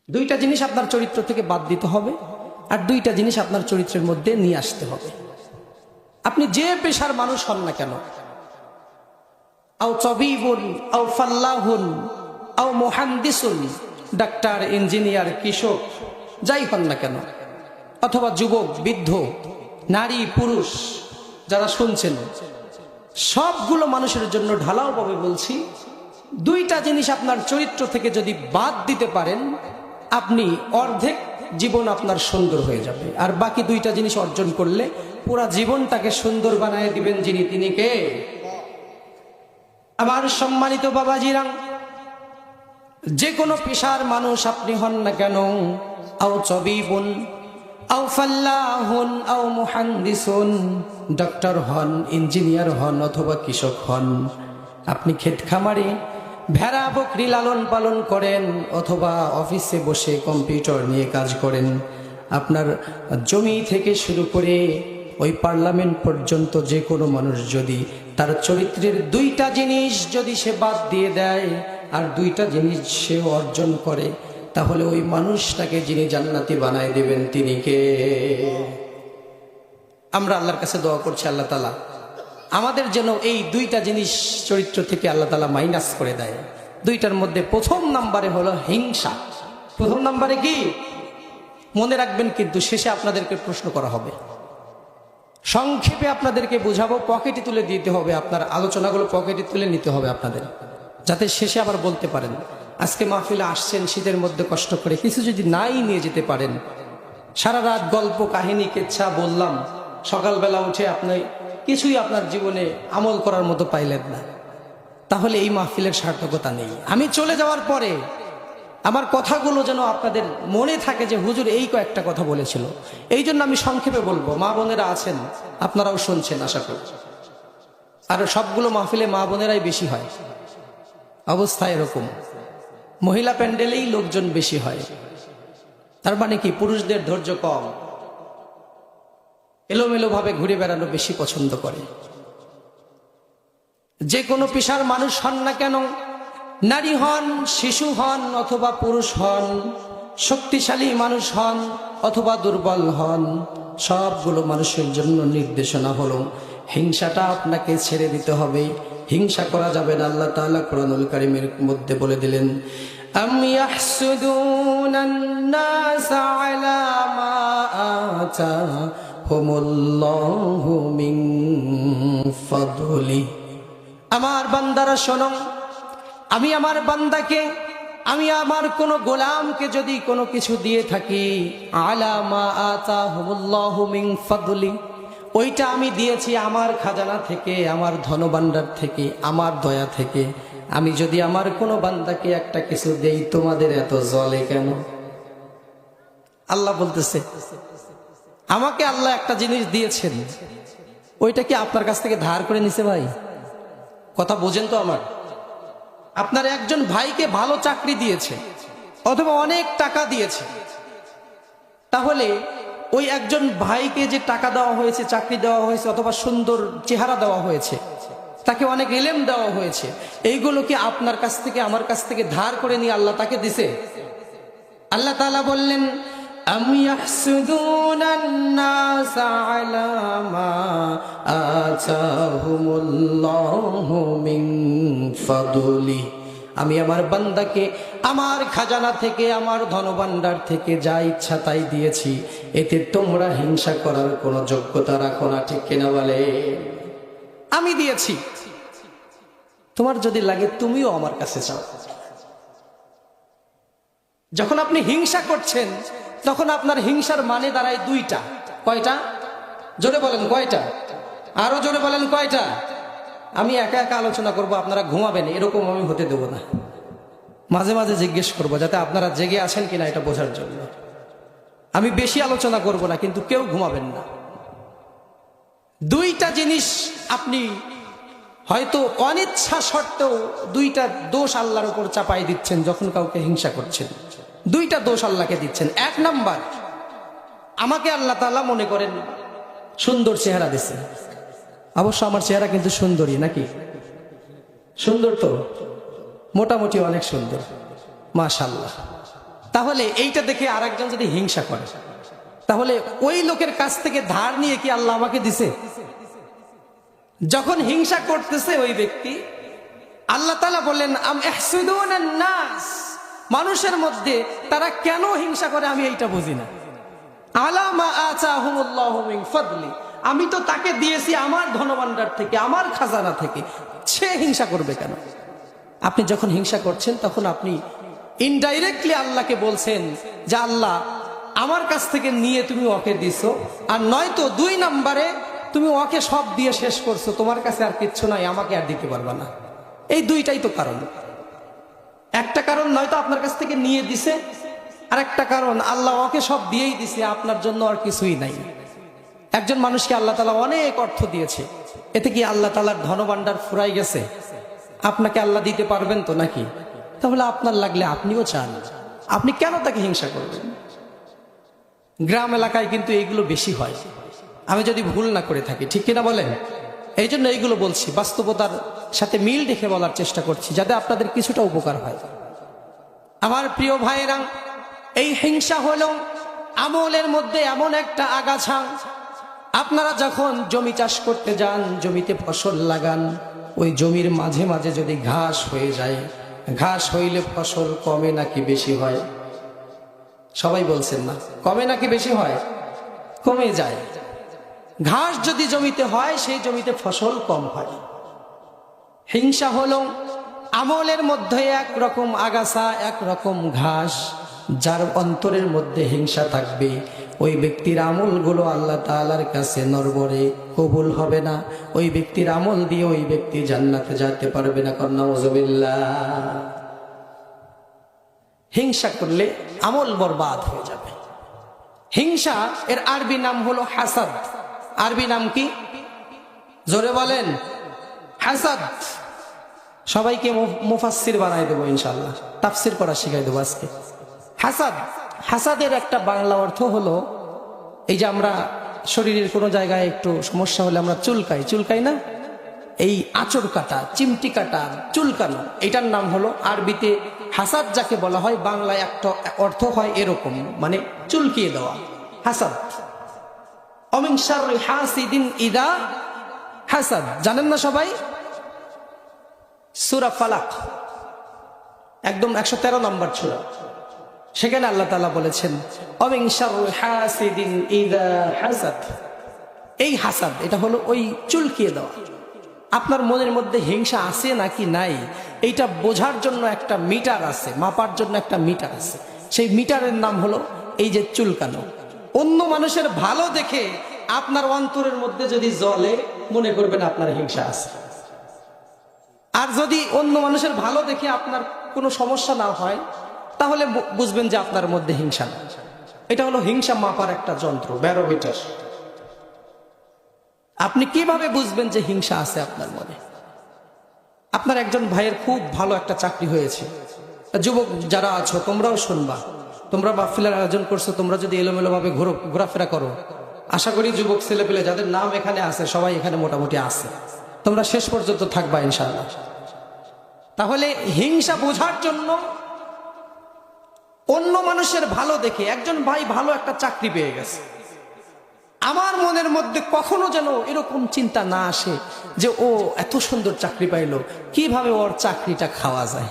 দুইটা জিনিস আপনার চরিত্র থেকে বাদ দিতে হবে, আর দুইটা জিনিস আপনার চরিত্রের মধ্যে নিয়ে আসতে হবে। আপনি যে পেশার মানুষ হন না কেন, আও তবিবুন আও ফাল্লাহুন আও মুহান্দিসুন, ডাক্তার, ইঞ্জিনিয়ার, কৃষক, যাই হন না কেন, অথবা যুবক, বৃদ্ধ, নারী, পুরুষ যারা শুনছেন, সবগুলো মানুষের জন্য ঢালাও ভাবে বলছি, দুইটা জিনিস আপনার চরিত্র থেকে যদি বাদ দিতে পারেন, আপনি অর্ধেক জীবন আপনার সুন্দর হয়ে যাবে। আর বাকি দুইটা জিনিস অর্জন করলে পুরা জীবনটাকে সুন্দর বানায় দিবেন যিনি, তিনি কে? আমার সম্মানিত বাবাজিরা, যে কোনো পেশার মানুষ আপনি হন না কেন, আও তবিবুন আও ফাল্লাহুন আও মুহান্দিসুন, ডক্টর হন, ইঞ্জিনিয়ার হন, অথবা কৃষক হন, আপনি ক্ষেত খামারে ভেড়া বকরি লালন পালন করেন, অথবা অফিসে বসে কম্পিউটার নিয়ে কাজ করেন, আপনার জমি থেকে শুরু করে ওই পার্লামেন্ট পর্যন্ত যে কোনো মানুষ যদি তার চরিত্রের দুইটা জিনিস যদি সে বাদ দিয়ে দেয় আর দুইটা জিনিস সে অর্জন করে, তাহলে ওই মানুষটাকে যিনি জান্নাতি বানায় দিবেন তিনি কে? আমরা আল্লাহর কাছে দোয়া করছি, আল্লাহ তাআলা আমাদের যেন এই দুইটা জিনিস চরিত্র থেকে আল্লাহ তাআলা মাইনাস করে দেয়। দুইটার মধ্যে প্রথম নাম্বারে হলো হিংসা। প্রথম নাম্বারে কি? মনে রাখবেন, কিন্তু শেষে আপনাদেরকে প্রশ্ন করা হবে, সংক্ষেপে আপনাদেরকে বুঝাবো, পকেটে তুলে দিতে হবে, আপনার আলোচনাগুলো পকেটে তুলে নিতে হবে আপনাদের, যাতে শেষে আবার বলতে পারেন আজকে মাহফিলে আসছেন শীতের মধ্যে কষ্ট করে, কিছু যদি নাই নিয়ে যেতে পারেন, সারা রাত গল্প কাহিনী কেচ্ছা বললাম, সকালবেলা উঠে আপনি কিছুই আপনার জীবনে আমল করার মতো পাইলেন না, তাহলে এই মাহফিলের সার্থকতা নেই। আমি চলে যাওয়ার পরে আমার কথাগুলো যেন আপনাদের মনে থাকে যে হুজুর এই কয়েকটা কথা বলেছিল, এই জন্য আমি সংক্ষেপে বলবো। মা বোনেরা আছেন, আপনারাও শুনছেন আশা করি, আর সবগুলো মাহফিলে মা বোনেরাই বেশি হয়, অবস্থা এরকম। মহিলা প্যান্ডেলেই লোকজন বেশি হয়, তার মানে কি পুরুষদের ধৈর্য কম, এলোমেলো ভাবে ঘুরে বেড়ানো বেশি পছন্দ করে। যে কোনো পেশার মানুষ হন না কেন, নারী হন, শিশু হন, অথবা পুরুষ হন, শক্তিশালী মানুষ হন অথবা দুর্বল হন, সবগুলো মানুষের জন্য নির্দেশনা হলো হিংসাটা আপনাকে ছেড়ে দিতে হবে। হিংসা করা যাবে না। আল্লাহ তাআলা কোরআনুল কারীমের মধ্যে বলে দিলেন, আম ইয়াহসুদুনান নাসা আলা মা আতাহুমুল্লাহু মিন ফাদলি। আমার বান্দারা শোনো, আমি আমার বান্দাকে, আমি আমার কোন গোলামকে যদি কোনো কিছু দিয়ে থাকি, আলা মা আতাহুমুল্লাহু মিন ফাদলি, ওইটা আমি দিয়েছি আমার খাজানা থেকে, আমার ধনভাণ্ডার থেকে, আমার দয়া থেকে। আমি যদি আমার কোনো বান্দাকে একটা কিছু দেই, তোমাদের এত জ্বলে কেন? আল্লাহ বলতেছে, আমাকে আল্লাহ একটা জিনিস দিয়েছেন, ওইটা কি আপনার কাছ থেকে ধার করে নিছে? ভাই কথা বোঝেন তো আমার। আপনার একজন ভাইকে ভালো চাকরি দিয়েছে অথবা অনেক টাকা দিয়েছে, তাহলে ওই একজন ভাইকে যে টাকা দেওয়া হয়েছে, চাকরি দেওয়া হয়েছে, অথবা সুন্দর চেহারা দেওয়া হয়েছে, তাকে অনেক ইলম দেওয়া হয়েছে, এইগুলো কি আপনার কাছ থেকে আমার কাছ থেকে ধার করে নিয়ে আল্লাহ তাকে দিছে? আল্লাহ তাআলা বললেন, আম ইয়াহসুদুনান নাসা আলা মা আতাহুমুল্লাহু মিন ফাদলি। আমি আমার বান্দাকে আমার খাজানা থেকে, আমার ধনভাণ্ডার থেকে যা ইচ্ছা তাই দিয়েছি, এতে তোমরা হিংসা করার কোনো যোগ্যতা রাখো না, ঠিক কিনা বলে? আমি দিয়েছি, তোমার যদি লাগে তুমিও আমার কাছে চাও। যখন আপনি হিংসা করছেন, তখন আপনার হিংসার মানে দাঁড়ায় দুইটা। কয়টা? জোরে বলেন কয়টা? আরো জোরে বলেন কয়টা? আমি একা একা আলোচনা করব, আপনারা ঘুমাবেন, এরকম আমি হতে দেব না। মাঝে মাঝে জিজ্ঞেস করবো, যাতে আপনারা জেগে আছেন কিনা এটা বোঝার জন্য। আমি বেশি আলোচনা করব না, কিন্তু কেউ ঘুমাবেন না। দুইটা জিনিস আপনি হয়তো অনিচ্ছা সত্ত্বেও দুইটা দোষ আল্লাহর উপর চাপাই দিচ্ছেন যখন কাউকে হিংসা করছেন। দুইটা দোষ আল্লাহকে দিচ্ছেন। এক নাম্বার, আমাকে আল্লাহ তাআলা মনে করেন সুন্দর চেহারা দিছে, অবশ্য আমার চেহারা কিন্তু সুন্দরী, নাকি? সুন্দর তো, মোটামুটি অনেক সুন্দর, মাশাআল্লাহ। তাহলে এইটা দেখে আরেকজন যদি হিংসা করে, তাহলে ওই লোকের কাছ থেকে ধার নিয়ে কি আল্লাহ আমাকে দিছে? যখন হিংসা করতেছে ওই ব্যক্তি, আল্লাহ তাআলা বললেন আম ইহসুদুনান নাস, মানুষের মধ্যে তারা কেন হিংসা করে আমি এইটা বুঝি না। আলা মা আতাহুমুল্লাহু মিন ফাদলি, আমি তো তাকে দিয়েছি আমার ধনভাণ্ডার থেকে, আমার খাজানা থেকে, সে হিংসা করবে কেন? আপনি যখন হিংসা করছেন তখন আপনি ইনডাইরেক্টলি আল্লাহকে বলছেন যে আল্লাহ আমার কাছ থেকে নিয়ে তুমি ওকে দিছো, আর নয়তো 2 নম্বরে তুমি ওকে সব দিয়ে শেষ করছো, তোমার কাছে আর কিচ্ছু নাই, আমাকে আর দিতে পারবা না। এই দুইটাই তো কারণ। একটা কারণ নয়তো আপনার কাছ থেকে নিয়ে দিছে, আর একটা কারণ আল্লাহ ওকে সব দিয়েই দিছে, আপনার জন্য আর কিছুই নাই। একজন মানুষকে আল্লাহ তাআলা অনেক অর্থ দিয়েছে, এতে কি আল্লাহ তাআলার ধনভাণ্ডার ফুরাই গেছে? আপনাকে আল্লাহ দিতে পারবেন তো নাকি? তাহলে আপনার লাগলে আপনিও চান, আপনি কেন তাকে হিংসা করবেন? গ্রাম এলাকায় কিন্তু এইগুলো বেশি হয়, আমি যদি ভুল না করে থাকি, ঠিক কিনা বলেন? এই জন্য এইগুলো বলছি, বাস্তবতার সাথে মিল রেখে বলার চেষ্টা করছি, যাতে আপনাদের কিছুটা উপকার হয়। আমার প্রিয় ভাইয়েরা, এই হিংসা হলো আমলের মধ্যে এমন একটা আগাছা। আপনারা যখন জমি চাষ করতে যান, জমিতে ফসল লাগান, ওই জমির মাঝে মাঝে যদি ঘাস হয়ে যায়, ঘাস হইলে ফসল কমে নাকি বেশি হয়? সবাই বলছেন না, কমে নাকি বেশি হয়? কমে যায়। ঘাস যদি জমিতে হয়, সেই জমিতে ফসল কম হয়। হিংসা হলো আমলের মধ্যে একরকম আগাছা, একরকম ঘাস। যার অন্তরের মধ্যে হিংসা থাকবে, ওই ব্যক্তির আমলগুলো আল্লাহ তাআলার কাছে নরবরে কবুল হবে না। ওই ব্যক্তির আমল দিয়ে ওই ব্যক্তি জান্নাতে যেতে পারবে না। নাউযুবিল্লাহ। হিংসা করলে আমল বরবাদ হয়ে যাবে। হিংসা এর আরবি নাম হলো হাসাদ। আরবি নাম কি? জোরে বলেন। হাসাদ। সবাইকে মুফাসসির বানাই দেবো ইনশাআল্লাহ, তাফসির করা শিখাই দেবো আজকে। হাসাদ, হাসাদের একটা বাংলা অর্থ হলো, এই যে আমরা শরীরের কোনো জায়গায় একটু সমস্যা হলে আমরা চুলকাই, চুলকাই না? এই আঁচড় কাটা, চিমটি কাটা, চুলকানো, এটার নাম হলো আরবিতে হাসাদ। যাকে বলা হয় বাংলায় একটা অর্থ হয় এরকম, মানে চুলকিয়ে দেওয়া। হাসাদ। অমিন শাররি হাসিদিন ইদা হাসাদ, জানেন না সবাই? সূরা ফালাক একদম 113 নম্বর সূরা, সেখানে আল্লাহ তাআলা বলেছেন অমিন শাররি হাসিদিন ইদা হাসাদ। এই হাসাদ, এটা হলো ওই চুলকিয়ে দেওয়া। আপনার মনের মধ্যে হিংসা আছে নাকি নাই, এইটা বোঝার জন্য একটা মিটার আছে, মাপার জন্য একটা মিটার আছে। সেই মিটারের নাম হলো এই যে চুলকানো। অন্য মানুষের ভালো দেখে আপনার অন্তরের মধ্যে যদি জ্বলে, মনে করবেন আপনার হিংসা আছে। আর যদি অন্য মানুষের ভালো দেখে আপনার কোনো সমস্যা না হয়, তাহলে বুঝবেন যে আপনার মধ্যে হিংসা না। এটা হলো হিংসা মাপার একটা যন্ত্র, ব্যারোমিটার। আপনি কিভাবে বুঝবেন যে হিংসা আছে আপনার মনে? আপনার একজন ভাইয়ের খুব ভালো একটা চাকরি হয়েছে। যুবক যারা আছো তোমরাও শুনবা, তোমরা মাহফিলের আয়োজন করছো, তোমরা যদি এলোমেলো ভাবে ঘোরাফেরা করো, আশা করি যুবক ছেলেপেলে যাদের নাম এখানে আছে সবাই এখানে মোটামুটি আছে, তোমরা শেষ পর্যন্ত থাকবা ইনশাআল্লাহ। তাহলে হিংসা বোঝার জন্য অন্য মানুষের ভালো দেখে, একজন ভাই ভালো একটা চাকরি পেয়ে গেছে, আমার মনের মধ্যে কখনো যেন এরকম চিন্তা না আসে যে ও এত সুন্দর চাকরি পাইলো, কিভাবে ওর চাকরিটা খাওয়া যায়।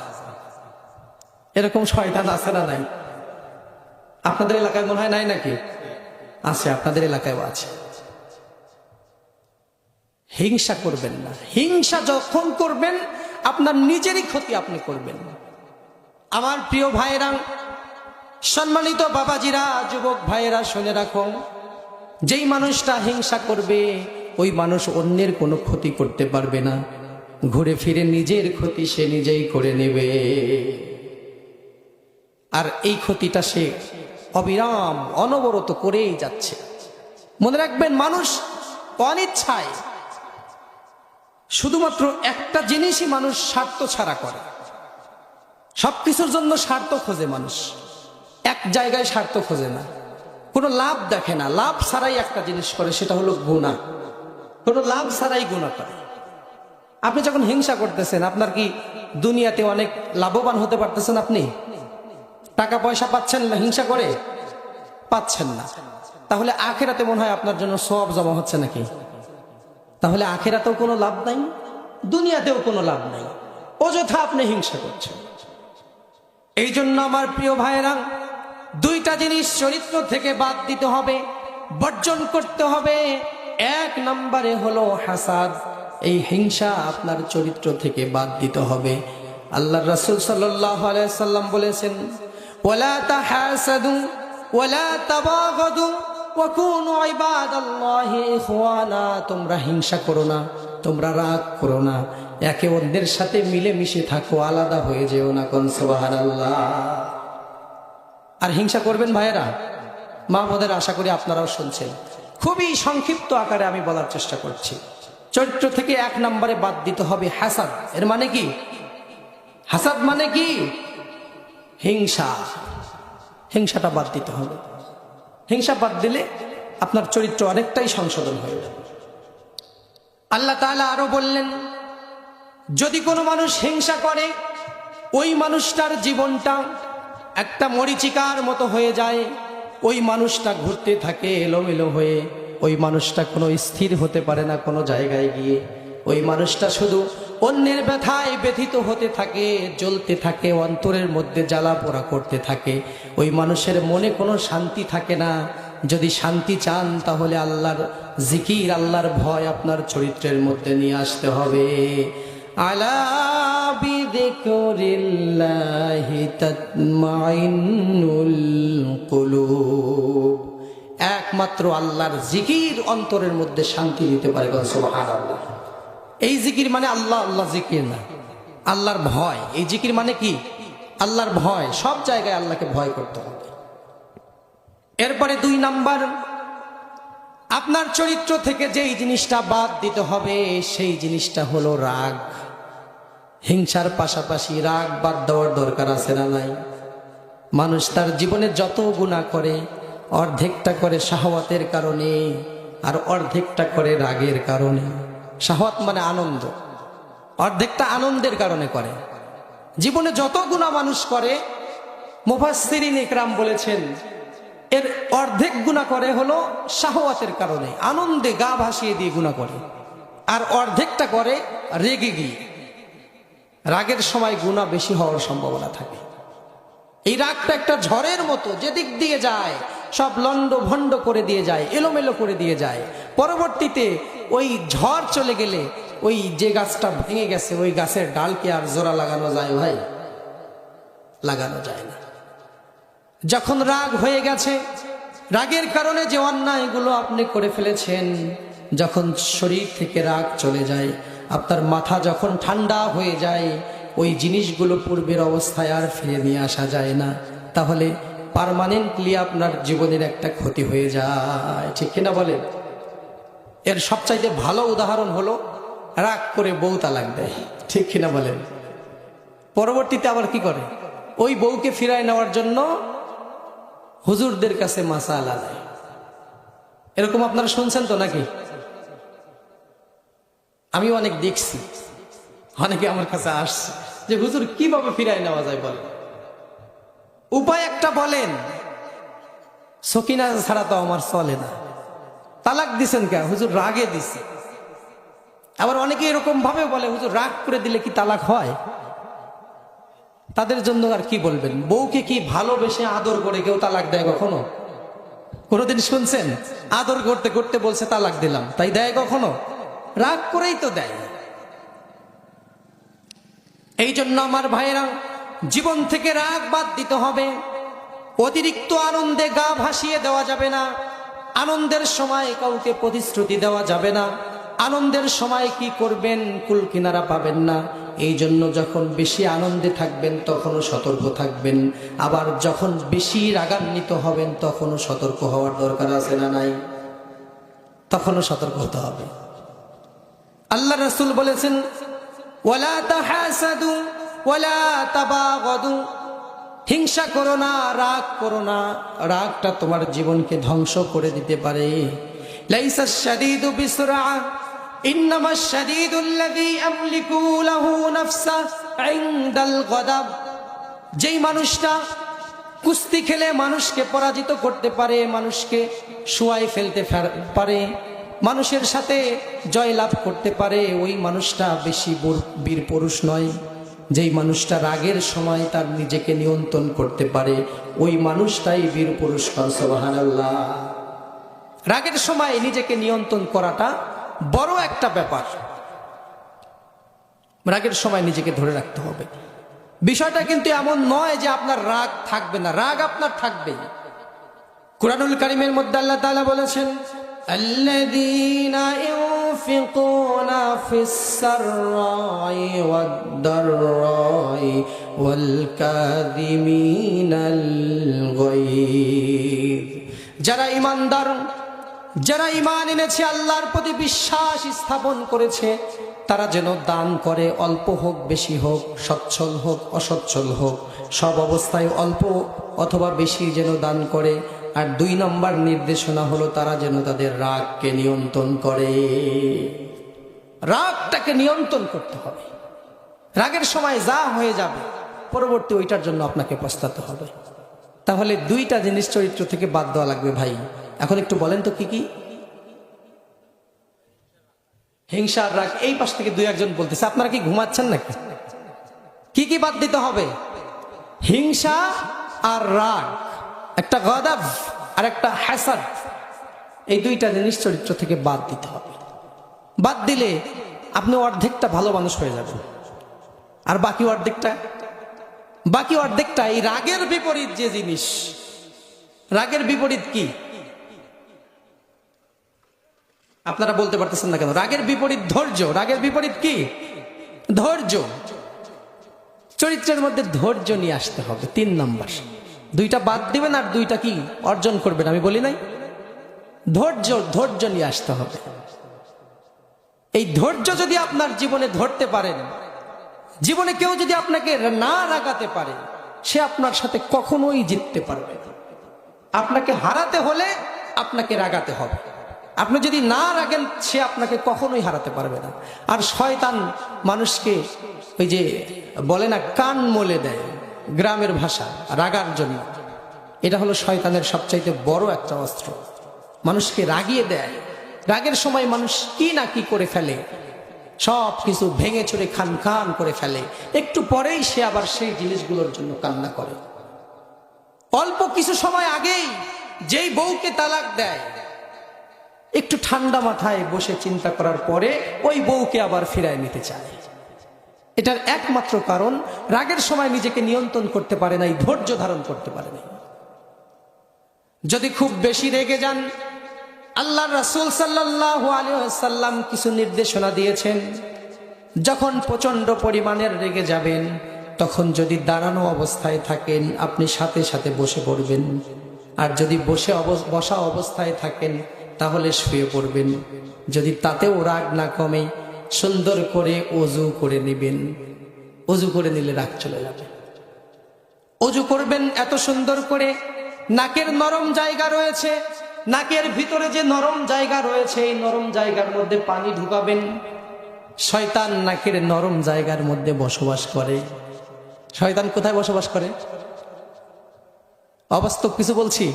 এরকম শয়তান আছে না নাই? আপনাদের এলাকায় মনে হয় নাই নাকি? আছে, আপনাদের এলাকায়ও আছে। হিংসা করবেন না। হিংসা যখন করবেন আপনার নিজেরই ক্ষতি আপনি করবেন। আমার প্রিয় ভাইয়েরা, সম্মানিত বাবাজিরা, যুবক ভাইয়েরা, শুনে রাখুন, যেই মানুষটা হিংসা করবে ওই মানুষ অন্যের কোনো ক্ষতি করতে পারবে না। ঘুরে ফিরে নিজের ক্ষতি সে নিজেই করে নেবে, আর এই ক্ষতিটা সে অবিরাম অনবরত করেই যাচ্ছে। মনে রাখবেন, মানুষ অনিচ্ছায় শুধুমাত্র একটা জিনিসই মানুষ স্বার্থ ছাড়া করে। সবকিছুর জন্য স্বার্থ খোঁজে মানুষ, এক জায়গায় স্বার্থ খোঁজে না, কোনো লাভ দেখে না। লাভ ছাড়াই একটা জিনিস করে, সেটা হলো গুনাহ। কোনো লাভ ছাড়াই গুনাহ করে। আপনি যখন হিংসা করতেছেন, আপনার কি দুনিয়াতে অনেক লাভবান হতে পারতেছেন? আপনি টাকা পয়সা পাচ্ছেন না হিংসা করে? পাচ্ছেন না। তাহলে আখেরাতে মনে হয় আপনার জন্য সওয়াব জমা হচ্ছে নাকি? তাহলে আখেরাতেও কোনো লাভ নাই, দুনিয়াতেও কোনো লাভ নাই, অযথা আপনি হিংসা করছেন। এই জন্য আমার প্রিয় ভাইয়েরা, দুইটা জিনিস চরিত্র থেকে বাদ দিতে হবে, বর্জন করতে হবে। এক নম্বরে হলো হাসাদ, এই হিংসা আপনার চরিত্র থেকে বাদ দিতে হবে। আল্লাহর রাসূল সাল্লাল্লাহু আলাইহি সাল্লাম বলেছেন, ওয়ালা তাহাসাদু ওয়ালা তাবাগাদু ওয়া কুনু ইবাদাল্লাহি ইখওয়ানা। তোমরা হিংসা করো না, তোমরা রাগ করো না, একে অন্যের সাথে মিলেমিশে থাকো, আলাদা হয়ে যেও না। কোন সুবহানাল্লাহ। আর হিংসা করবেন ভাইয়েরা, মা বোনেরা, আশা করি আপনারাও শুনছেন। খুবই সংক্ষিপ্ত আকারে আমি বলার চেষ্টা করছি। চরিত্র থেকে এক নম্বরে বাদ দিতে হবে হাসাদ। এর মানে কি? হাসাদ মানে কি? হিংসা। হিংসাটা বাদ দিতে হবে। হিংসা বাদ দিলে আপনার চরিত্র অনেকটাই সংশোধন হয়ে যাবে। আল্লাহ তাআলা আরো বললেন, যদি কোনো মানুষ হিংসা করে, ওই মানুষটার জীবনটা একটা মরীচিকার মতো হয়ে যায়। ওই মানুষটা ঘুরতে থাকে এলোমেলো হয়ে, ওই মানুষটা কোনো স্থির হতে পারে না কোনো জায়গায় গিয়ে। ওই মানুষটা শুধু অন্যের ব্যথায় ব্যথিত হতে থাকে, জ্বলতে থাকে, অন্তরের মধ্যে জ্বালা পোড়া করতে থাকে। ওই মানুষের মনে কোনো শান্তি থাকে না। যদি শান্তি চান তাহলে আল্লাহর জিকির, আল্লাহর ভয় আপনার চরিত্রের মধ্যে নিয়ে আসতে হবে। আলা বিযিকরিল্লাহি তাতমাইন্নুল কুলুব। একমাত্র আল্লাহর জিকির অন্তরের মধ্যে শান্তি দিতে পারে। সুবহানাল্লাহ। এই জিকির মানে আল্লাহ আল্লাহ জিকির না, আল্লাহর ভয়। এই জিকির মানে কি? আল্লাহর ভয়। সব জায়গায় আল্লাহকে ভয় করতে হবে। এরপরে দুই নাম্বার, আপনার চরিত্র থেকে যেই জিনিসটা বাদ দিতে হবে সেই জিনিসটা হলো রাগ। হিংসার পাশাপাশি রাগ বাদ দেওয়ার দরকার আছে না নাই? মানুষ তার জীবনে যত গুনাহ করে, অর্ধেকটা করে শাহওয়াতের কারণে আর অর্ধেকটা করে রাগের কারণে। শাহওয়াত মানে আনন্দ, অর্ধেকটা আনন্দের কারণে করে। জীবনে যত গুনাহ মানুষ করে, মুফাসসিরিন ইকরাম বলেছেন এর অর্ধেক গুনাহ করে হলো শাহওয়াতের কারণে, আনন্দে গা ভাসিয়ে দিয়ে গুনাহ করে, আর অর্ধেকটা করে রেগে গিয়ে। রাগের সময় গুনাহ বেশি হওয়ার সম্ভাবনা থাকে। এই রাগটা একটা ঝড়ের মতো, যেদিক দিয়ে যায় সব লন্ড ভন্ড করে দিয়ে যায়, এলোমেলো করে দিয়ে যায়। পরবর্তীতে ওই ঝড় চলে গেলে ওই যে গাছটা ভেঙে গেছে ওই গাছের ডালকে আর জোড়া লাগানো যায় ভাই? লাগানো যায় না। যখন রাগ হয়ে গেছে, রাগের কারণে যে অন্যায়গুলো আপনি করে ফেলেছেন, যখন শরীর থেকে রাগ চলে যায়, আপনার মাথা যখন ঠান্ডা হয়ে যায়, ওই জিনিসগুলো পূর্বের অবস্থায় আর ফিরে নিয়ে আসা যায় না। তাহলে পার্মানেন্টলি আপনার জীবনের একটা ক্ষতি হয়ে যায়। ঠিক কিনা বলেন? এর সবচাইতে ভালো উদাহরণ হলো রাগ করে বউ তালাক দেয়। ঠিক কিনা বলেন? পরবর্তীতে আবার কি করে? ওই বউকে ফিরায় নেওয়ার জন্য হুজুরদের কাছে মাসালা দেয়। এরকম আপনারা শুনছেন তো নাকি? আমি অনেক দেখছি, অনেকে আমার কাছে আসছে যে হুজুর কিভাবে ফিরায় নেওয়া যায় বলেন, উপায় একটা বলেন। সকিনা ছাড়া তো আমার চলে না। তালাক দিছেন কে? হুজুর রাগে দিছে। আবার অনেকে এরকম ভাবে বলে হুজুর রাগ করে দিলে কি তালাক হয়? তাদের জন্য আর কি বলবেন? বউকে কি ভালোবেসে আদর করে কেউ তালাক দেয় কখনো? কোনোদিন শুনছেন? আদর করতে করতে বলছে তালাক দিলাম, তাই দেয় কখনো? রাগ করেই তো দেয়। এই জন্য আমার ভাইয়েরা, জীবন থেকে রাগ বাদ দিতে হবে। অতিরিক্ত আনন্দে গা ভাসিয়ে দেওয়া যাবে না। আনন্দের সময় কাউকে প্রতিশ্রুতি দেওয়া যাবে না। আনন্দের সময় কি করবেন কুল কিনারা পাবেন না। এই জন্য যখন বেশি আনন্দে থাকবেন তখনও সতর্ক থাকবেন, আবার যখন বেশি রাগান্বিত হবেন তখনও সতর্ক হওয়ার দরকার আছে না নাই? তখনও সতর্ক হতে হবে। আল্লাহ রাসূল বলেছেন, ওয়ালা তাহাসাদু ওয়ালা তাবাগাদু। হিংসা করো না, রাগ করো না। রাগটা তোমার জীবনকে ধ্বংস করে দিতে পারে। লাইসাশ শাদীদু বিসরা, ইন্নামাশ শাদীদুল্লাযী আমলিকু লাহু নাফসা ইনদাল গাদাব। যেই মানুষটা কুস্তি খেলে মানুষকে পরাজিত করতে পারে, মানুষকে শুয়াই ফেলতে পারে, মানুষের সাথে জয়লাভ করতে পারে, ওই মানুষটা বেশি বীর পুরুষ নয়। যেই মানুষটা রাগের সময় তার নিজেকে নিয়ন্ত্রণ করতে পারে, ওই মানুষটাই বীর পুরুষ। সুবহানাল্লাহ। রাগের সময় নিজেকে নিয়ন্ত্রণ করাটা বড় একটা ব্যাপার। রাগের সময় নিজেকে ধরে রাখতে হবে। বিষয়টা কিন্তু এমন নয় যে আপনার রাগ থাকবে না, রাগ আপনার থাকবেই। কুরআনুল কারীমের মধ্যে আল্লাহ তাআলা বলেছেন, আল্লাযীনা ইউনফিকুনা ফিস সাররাই ওয়াদ দাররাই ওয়াল কাযিমিনাল গায়য। যারা ঈমানদার, যারা ঈমান এনেছে, আল্লাহর প্রতি বিশ্বাস স্থাপন করেছে, তারা যেন দান করে, অল্প হোক বেশি হোক, সচ্ছল হোক অসচ্ছল হোক, সব অবস্থায় অল্প অথবা বেশি যেন দান করে। আর 2 নম্বর নির্দেশনা হলো তারা যেন তাদের রাগকে নিয়ন্ত্রণ করে। রাগটাকে নিয়ন্ত্রণ করতে হবে। রাগের সময় যা হয়ে যাবে পরবর্তী ওইটার জন্য আপনাকে পস্তাতে হবে। তাহলে 2টা জিনিস চরিত্র থেকে বাদ দেওয়া লাগবে ভাই। এখন একটু বলেন তো কি কি? হিংসা আর রাগ। এই পাশ থেকে 2-1 বলতেছে, আপনারা কি ঘুমাচ্ছেন নাকি? কি কি বাদ দিতে হবে? হিংসা আর রাগ, একটা গদাব আর একটা হাসাদ, এই 2টা জিনিস চরিত্র থেকে বাদ দিতে হবে। বাদ দিলে আপনি অর্ধেকটা ভালো মানুষ হয়ে যাবেন। আর বাকি অর্ধেকটা এই রাগের বিপরীত যে জিনিস। রাগের বিপরীত কি আপনারা বলতে পারতেছেন না কেন? রাগের বিপরীত ধৈর্য। রাগের বিপরীত কি? ধৈর্য। চরিত্রের মধ্যে ধৈর্য নিয়ে আসতে হবে। 3 নম্বর। 2টা বাদ দিবেন আর 2টা কি অর্জন করবেন? আমি বলি নাই? ধৈর্য নিয়ে আসতে হবে। এই ধৈর্য যদি আপনার জীবনে ধরতে পারেন, জীবনে কেউ যদি আপনাকে না রাগাতে পারে, সে আপনার সাথে কখনোই জিততে পারবে না। আপনাকে হারাতে হলে আপনাকে রাগাতে হবে। আপনি যদি না রাগেন, সে আপনাকে কখনোই হারাতে পারবে না। আর শয়তান মানুষকে ওই যে বলে না, কান মলে দেয়, গ্রামের ভাষা, রাগার জন্য। এটা হলো শয়তানের সবচাইতে বড় একটা অস্ত্র। মানুষকে রাগিয়ে দেয়। রাগের সময় মানুষ কি না কি করে ফেলে, সব কিছু ভেঙে চুরে খান খান করে ফেলে। একটু পরেই সে আবার সেই জিনিসগুলোর জন্য কান্না করে। অল্প কিছু সময় আগেই যেই বউকে তালাক দেয়, একটু ঠান্ডা মাথায় বসে চিন্তা করার পরে ওই বউকে আবার ফিরায় নিতে চায়। এটার একমাত্র কারণ রাগের সময় নিজেকে নিয়ন্ত্রণ করতে পারে নাই, ধৈর্য ধারণ করতে পারে নাই। যদি খুব বেশি রেগে যান, আল্লাহর রাসূল সাল্লাল্লাহু আলাইহি ওয়াসাল্লাম কিছু নির্দেশনা দিয়েছেন। যখন প্রচন্ড পরিমাণের রেগে যাবেন, তখন যদি দাঁড়ানো অবস্থায় থাকেন, আপনি সাথে সাথে বসে পড়বেন। আর যদি বসা অবস্থায় থাকেন, তাহলে শুয়ে পড়বেন। যদি তাতেও রাগ না কমে, সুন্দর করে ওযু করে নেবেন। ওযু করে নিলে রাগ চলে যাবে। ওযু করবেন এত সুন্দর করে, নাকের নরম জায়গা রয়েছে, নাকের ভিতরে যে নরম জায়গা রয়েছে, এই নরম জায়গার মধ্যে পানি ঢুকাবেন। শয়তান নাকের নরম জায়গার মধ্যে বসবাস করে। শয়তান কোথায় বসবাস করে? অবাস্তব কিছু বলছি?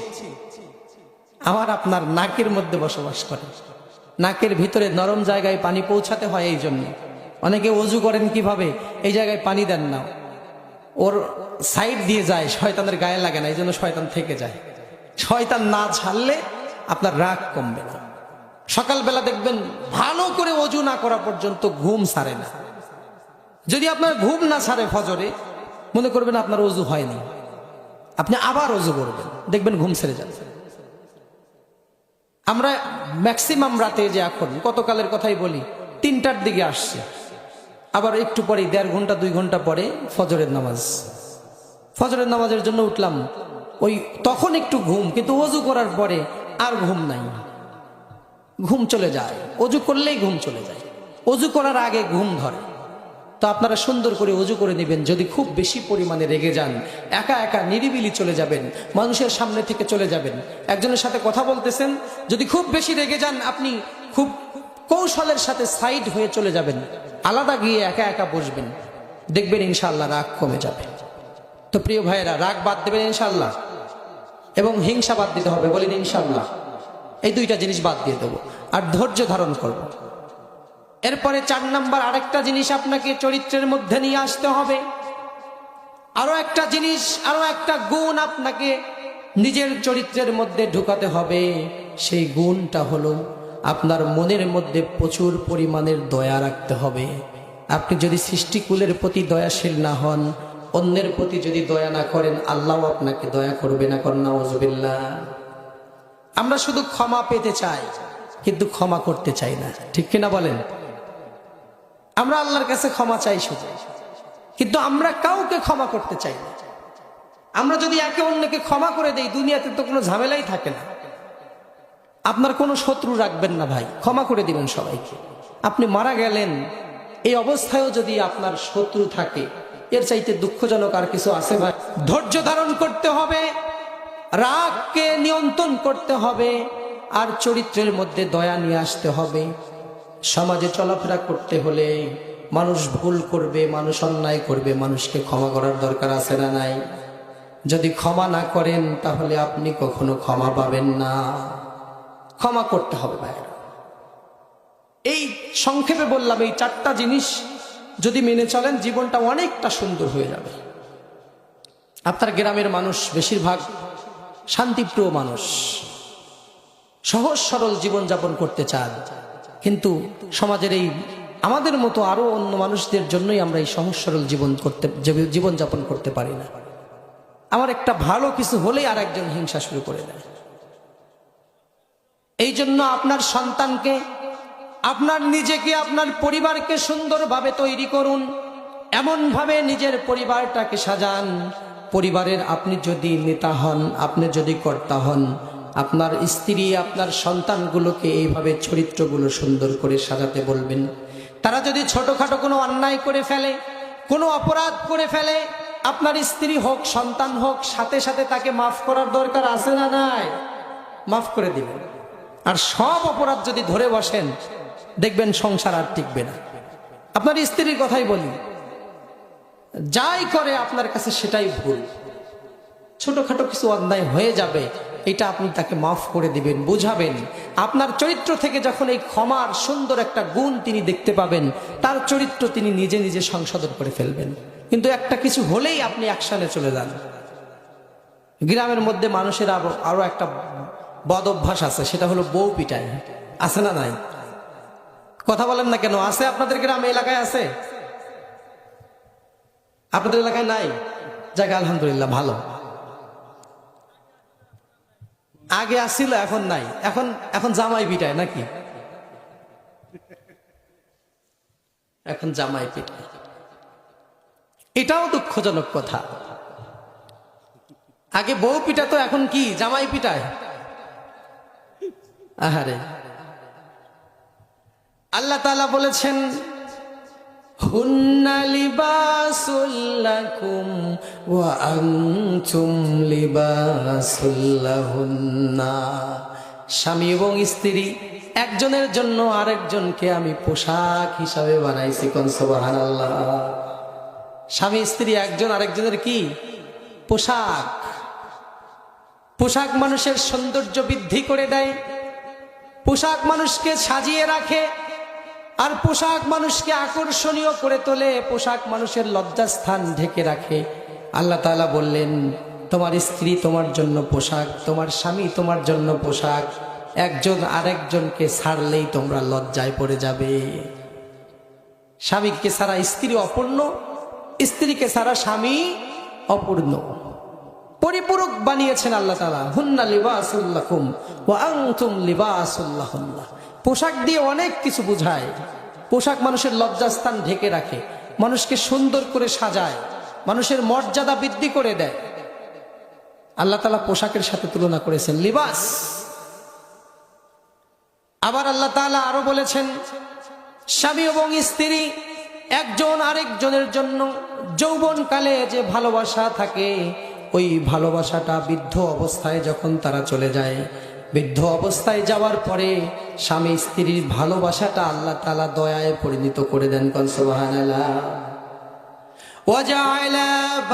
আমার আপনার নাকের মধ্যে বসবাস করে। নাকের ভিতরে নরম জায়গায় পানি পৌঁছাতে হয়। এই জন্য অনেকে ওযু করেন কিভাবে, এই জায়গায় পানি দেন না, ওর সাইড দিয়ে যায়, শয়তানের গায়ে লাগে না, এই জন্য শয়তান থেকে যায়। শয়তান না ছাড়লে আপনার রাগ কমবে না। সকালবেলা দেখবেন ভালো করে ওযু না করা পর্যন্ত ঘুম ছাড়ে না। যদি আপনার ঘুম না ছাড়ে ফজরে, মনে করবেন আপনার ওযু হয়নি, আপনি আবার ওযু করবেন, দেখবেন ঘুম ছেড়ে যাবে। আমরা ম্যাক্সিমাম রাতে, যে এখন গতকালের কথাই বলি, 3টার দিকে আসছে, আবার একটু পরে 1.5 ঘন্টা 2 ঘন্টা পরে ফজরের নামাজ। ফজরের নামাজের জন্য উঠলাম, ওই তখন একটু ঘুম, কিন্তু ওযু করার পরে আর ঘুম নাই, ঘুম চলে যায়। ওযু করলেই ঘুম চলে যায়, ওযু করার আগে ঘুম ধরে। তো আপনারা সুন্দর করে ওযু করে নেবেন। যদি খুব বেশি পরিমাণে রেগে যান, একা একা নিরিবিলি চলে যাবেন, মানুষের সামনে থেকে চলে যাবেন। একজনের সাথে কথা বলতেছেন, যদি খুব বেশি রেগে যান, আপনি খুব কৌশলের সাথে সাইড হয়ে চলে যাবেন, আলাদা গিয়ে একা একা বসবেন, দেখবেন ইনশাআল্লাহ রাগ কমে যাবে। তো প্রিয় ভাইয়েরা, রাগ বাদ দেবেন ইনশাআল্লাহ, এবং হিংসা বাদ দিতে হবে, বলেন ইনশাআল্লাহ। এই দুইটা জিনিস বাদ দিয়ে দেবো, আর ধৈর্য ধারণ করব। এরপরে 4 নাম্বার আরেকটা জিনিস আপনাকে চরিত্রের মধ্যে নিয়ে আসতে হবে। আরো একটা জিনিস, আরো একটা গুণ আপনাকে নিজের চরিত্রের মধ্যে ঢুকাতে হবে। সেই গুণটা হলো আপনার মনের মধ্যে প্রচুর পরিমাণের দয়া রাখতে হবে। আপনি যদি সৃষ্টিকুলের প্রতি দয়াশীল না হন, অন্যের প্রতি যদি দয়া না করেন, আল্লাহ আপনাকে দয়া করবে না। কর নাউযুবিল্লাহ। আমরা শুধু ক্ষমা পেতে চাই, কিন্তু ক্ষমা করতে চাই না, ঠিক কিনা বলেন? আমরা আল্লাহর কাছে ক্ষমা চাই শুধু, কিন্তু আমরা কাউকে ক্ষমা করতে চাই না। আমরা যদি একে অন্যকে ক্ষমা করে দেই, দুনিয়াতে তো কোনো ঝামেলাই থাকে না। আপনার কোনো শত্রু রাখবেন না ভাই, ক্ষমা করে দিবেন সবাইকে। আপনি মারা গেলেন, এই অবস্থায়ও যদি আপনার শত্রু থাকে, এর চাইতে দুঃখজনক আর কিছু আছে ভাই? ধৈর্য ধারণ করতে হবে, রাগকে নিয়ন্ত্রণ করতে হবে, আর চরিত্রের মধ্যে দয়া নিয়ে আসতে হবে। সমাজে চলাফেরা করতে হলে মানুষ ভুল করবে, মানুষ অন্যায় করবে, মানুষকে ক্ষমা করার দরকার আছে না নাই? যদি ক্ষমা না করেন, তাহলে আপনি কখনো ক্ষমা পাবেন না। ক্ষমা করতে হবে ভাইরা। এই সংক্ষেপে বললাম, এই 4টা জিনিস যদি মেনে চলেন, জীবনটা অনেকটা সুন্দর হয়ে যাবে। আপনার গ্রামের মানুষ বেশিরভাগ শান্তিপ্রিয় মানুষ, সহজ সরল জীবনযাপন করতে চান, কিন্তু সমাজের এই আমাদের মতো আরো অন্য মানুষদের জন্যই আমরা এই সহজ সরল জীবনযাপন করতে পারি না। আমার একটা ভালো কিছু হলেই আর একজন হিংসা শুরু করে দেয়। এই জন্য আপনার সন্তানকে, আপনার নিজেকে, আপনার পরিবারকে সুন্দরভাবে তৈরি করুন। এমনভাবে নিজের পরিবারটাকে সাজান, পরিবারের আপনি যদি নেতা হন, আপনি যদি কর্তা হন, আপনার স্ত্রী, আপনার সন্তানগুলোকে এইভাবে চরিত্রগুলো সুন্দর করে সাজাতে বলবেন। তারা যদি ছোটখাটো কোনো অন্যায় করে ফেলে, কোনো অপরাধ করে ফেলে, আপনার স্ত্রী হোক, সন্তান হোক, সাথে সাথে তাকে মাফ করার দরকার আছে না নাই? মাফ করে দিবেন। আর সব অপরাধ যদি ধরে বসেন, দেখবেন সংসার আর টিকবে না। আপনার স্ত্রীর কথাই বলি, যাই করে আপনার কাছে সেটাই ভুল। ছোটখাটো কিছু অন্যায় হয়ে যাবে, এটা আপনি তাকে মাফ করে দিবেন, বুঝাবেন। আপনার চরিত্র থেকে যখন এই ক্ষমার সুন্দর একটা গুণ তিনি দেখতে পাবেন, তার চরিত্র তিনি নিজে নিজে সংশোধন করে ফেলবেন। কিন্তু একটা কিছু হলেই আপনি অ্যাকশনে চলে যান। গ্রামের মধ্যে মানুষের আরো একটা বদ অভ্যাস আছে, সেটা হলো বউ পিটাই। আছে না নাই? কথা বলেন না কেন? আছে আপনাদের গ্রামে, এলাকায় আছে? আপনাদের এলাকায় নাই? যাক আলহামদুলিল্লাহ, ভালো। আগে আসছিল, এখন নাই। এখন জামাই পিটায় নাকি? এখন জামাই পিটায়, এটাও দুঃখজনক কথা। আগে বউ পিটাতো, এখন কি জামাই পিটায়? আহারে, আল্লাহ তাআলা বলেছেন, হুন্না লিবাসুল লাকুম ওয়া আনতুম লিবাসুল লাহুন্না। স্বামী এবং স্ত্রী একজনের জন্য আরেকজনকে আমি পোশাক হিসাবে বানাইছি। কোন সুবহানাল্লাহ। স্বামী স্ত্রী একজন আরেকজনের কি পোশাক। পোশাক মানুষের সৌন্দর্য বৃদ্ধি করে দেয়, পোশাক মানুষকে সাজিয়ে রাখে, আর পোশাক মানুষকে আকর্ষণীয় করে তোলে, পোশাক মানুষের লজ্জাস্থান ঢেকে রাখে। আল্লাহ তাআলা বললেন, তোমার স্ত্রী তোমার জন্য পোশাক, তোমার স্বামী তোমার জন্য পোশাক। একজন আরেকজনকে ছাড়লেই তোমরা লজ্জায় পড়ে যাবে। স্বামীকে ছাড়া স্ত্রী অপূর্ণ, স্ত্রীকে ছাড়া স্বামী অপূর্ণ। পরিপূরক বানিয়েছেন আল্লাহ তাআলা। হুন্না লিবাসুল লাকুম ওয়া আনতুম লিবাসুল লাহুন্না। পোশাক দিয়ে অনেক কিছু বোঝায়। পোশাক মানুষের লজ্জাস্থান ঢেকে রাখে, মানুষকে সুন্দর করে সাজায়, মানুষের মর্যাদা বৃদ্ধি করে দেয়। আল্লাহ তাআলা পোশাকের সাথে তুলনা করেছেন লিবাস। আবার আল্লাহ তাআলা আরো বলেছেন, স্বামী এবং স্ত্রী একজন আরেকজনের জন্য যৌবনকালে যে ভালোবাসা থাকে, ওই ভালোবাসাটা বৃদ্ধ অবস্থায় যখন তারা চলে যায়, বৃদ্ধ অবস্থায় যাওয়ার পরে স্বামী স্ত্রীর ভালোবাসাটা আল্লাহ তাআলা দয়ায় পরিণত করে দেন। কোন সুবহানাল্লাহ। وجعل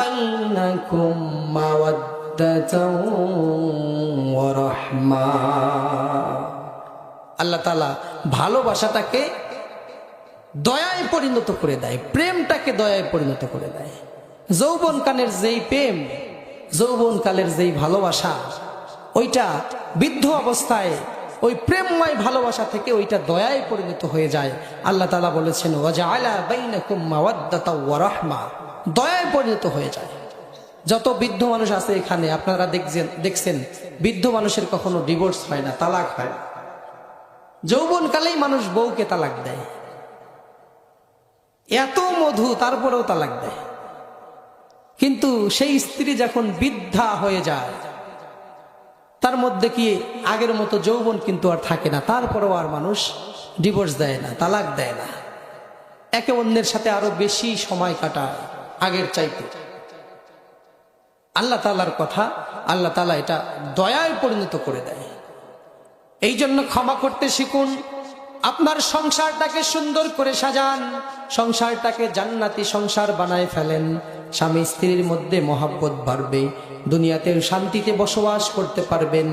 بينكم مودة ورحمة। আল্লাহ তাআলা ভালোবাসাটাকে দয়ায় পরিণত করে দেয়, প্রেমটাকে দয়ায় পরিণত করে দেয়। যৌবনকালের যেই প্রেম, যৌবনকালের যেই ভালোবাসা, ওইটা বৃদ্ধ অবস্থায় ওই প্রেমময় ভালোবাসা থেকে ওইটা দয়ায় পরিণত হয়ে যায়। আল্লাহ তাআলা বলেছেন ওয়াজআলা বাইনাকুম মাওয়াদ্দাতা ওয়া রাহমা, দয়ায় পরিণত হয়ে যায়। যত বৃদ্ধ মানুষ আছে এখানে আপনারা দেখছেন বৃদ্ধ মানুষের কখনো ডিভোর্স হয় না, তালাক হয় না। যৌবনকালেই মানুষ বউকে তালাক দেয়, এত মধু তারপরেও তালাক দেয়। কিন্তু সেই স্ত্রী যখন বৃদ্ধা হয়ে যায়, তার মধ্যে কি আগের মতো যৌবন কিন্তু আর থাকে না, তারপরেও আর মানুষ ডিভোর্স দেয় না, তালাক দেয় না, একে অন্যের সাথে আরো বেশি সময় কাটায় আগের চাইতে। আল্লাহ তাআলার কথা, আল্লাহ তাআলা এটা দয়ায় পরিণত করে দেয়। এই জন্য ক্ষমা করতে শিখুন, আপনার সংসারটাকে সুন্দর করে সাজান, সংসারটাকে জান্নাতি সংসার বানায় ফেলেন। স্বামী স্ত্রীর মধ্যে মহব্বত বাড়বে, দুনিয়াতে শান্তিতে বসবাস করতে পারবেন।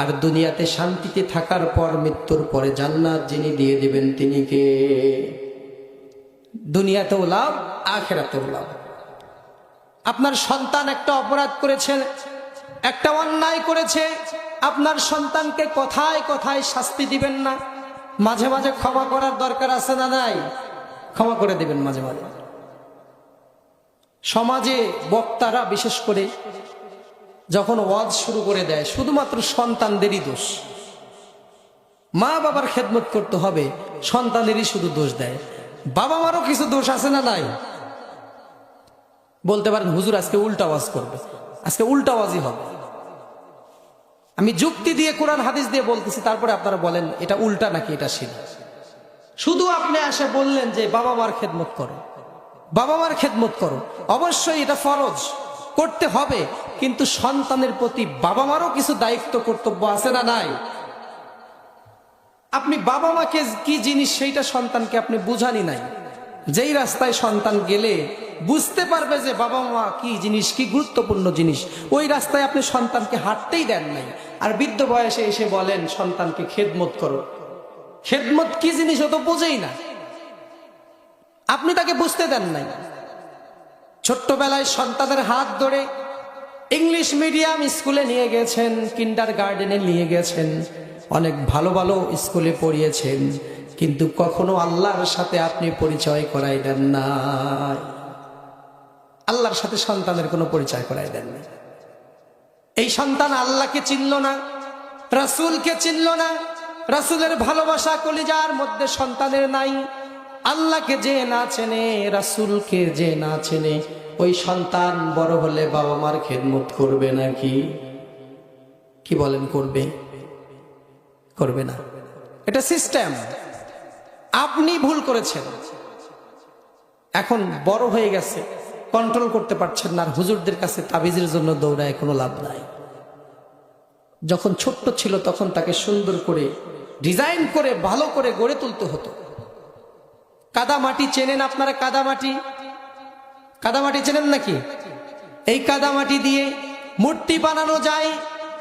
আর দুনিয়াতে শান্তিতে থাকার পর মৃত্যুর পরে জান্নাত যিনি দিয়ে দিবেন তিনি কে? দুনিয়াতেও লাভ, আখিরাতেও লাভ। আপনার সন্তান একটা অপরাধ করেছে, একটা অন্যায় করেছে, আপনার সন্তানকে কথায় কথায় শাস্তি দিবেন না, মাঝে মাঝে ক্ষমা করার দরকার আছে না নাই? ক্ষমা করে দিবেন মাঝে মাঝে। সমাজে বক্তারা বিশেষ করে যখন ওয়াজ শুরু করে দেয়, শুধুমাত্র সন্তানদেরই দোষ, মা বাবার খেদমত করতে হবে, সন্তানেরই শুধু দোষ দেয়। বাবা মারও কিছু দোষ আছে না নাই? বলতে পারেন হুজুর আজকে উল্টা ওয়াজ করবে, আজকে উল্টা ওয়াজই হবে। আমি যুক্তি দিয়ে কোরআন হাদিস দিয়ে বলতেছি, তারপরে আপনারা বলেন এটা উল্টা নাকি এটা সিধা। শুধু আপনি এসে বললেন যে বাবা মার খেদমত করো, বাবা মার খেদমত করো, অবশ্যই এটা ফরজ, করতে হবে, কিন্তু সন্তানের প্রতি বাবা মারও কিছু দায়িত্ব কর্তব্য আছে না নাই? আপনি বাবা মাকে কি জিনিস সেইটা সন্তানকে আপনি বুঝানি নাই। যেই রাস্তায় সন্তান গেলে বুঝতে পারবে যে বাবা মা কি জিনিস, কি গুরুত্বপূর্ণ জিনিস, ওই রাস্তায় আপনি সন্তানকে হাঁটতেই দেন নাই। আর বৃদ্ধ বয়সে এসে বলেন সন্তানকে খেদমত করো। খেদমত কি জিনিস ও তো বোঝেই না, আপনি তাকে বুঝতে দেন নাই। ছোট্টবেলায় সন্তানের হাত ধরে ইংলিশ মিডিয়াম স্কুলে নিয়ে গেছেন, কিন্ডার গার্ডেনে নিয়ে গেছেন, অনেক ভালো ভালো স্কুলে পড়িয়েছেন, কিন্তু কখনো আল্লাহর সাথে আপনি পরিচয় করাই দেন না। আল্লাহর সাথে সন্তানের কোনো পরিচয় করাই দেন না। এই সন্তান আল্লাহকে চিনল না, রাসূলকে চিনল না, রাসূলের ভালোবাসা কলিজার মধ্যে সন্তানের নাই। আল্লাহকে যে না চেনে, রাসূলকে যে না চেনে, ওই সন্তান বড় হলে বাবা মার খেদমত করবে নাকি? কি বলেন, করবে? করবে না। এটা সিস্টেম। আপনি ভুল করেছেন, এখন বড় হয়ে গেছে, কন্ট্রোল করতে পারছেন না, আর হুজুরদের কাছে তাবিজের জন্য দৌড়ায় কোনো লাভ নাই। যখন ছোট্ট ছিল তখন তাকে সুন্দর করে ডিজাইন করে ভালো করে গড়ে তুলতে হতো। কাদামাটি চেনেন আপনারা? কাদামাটি, কাদামাটি চেনেন নাকি? এই কাদামাটি দিয়ে মূর্তি বানানো যায়,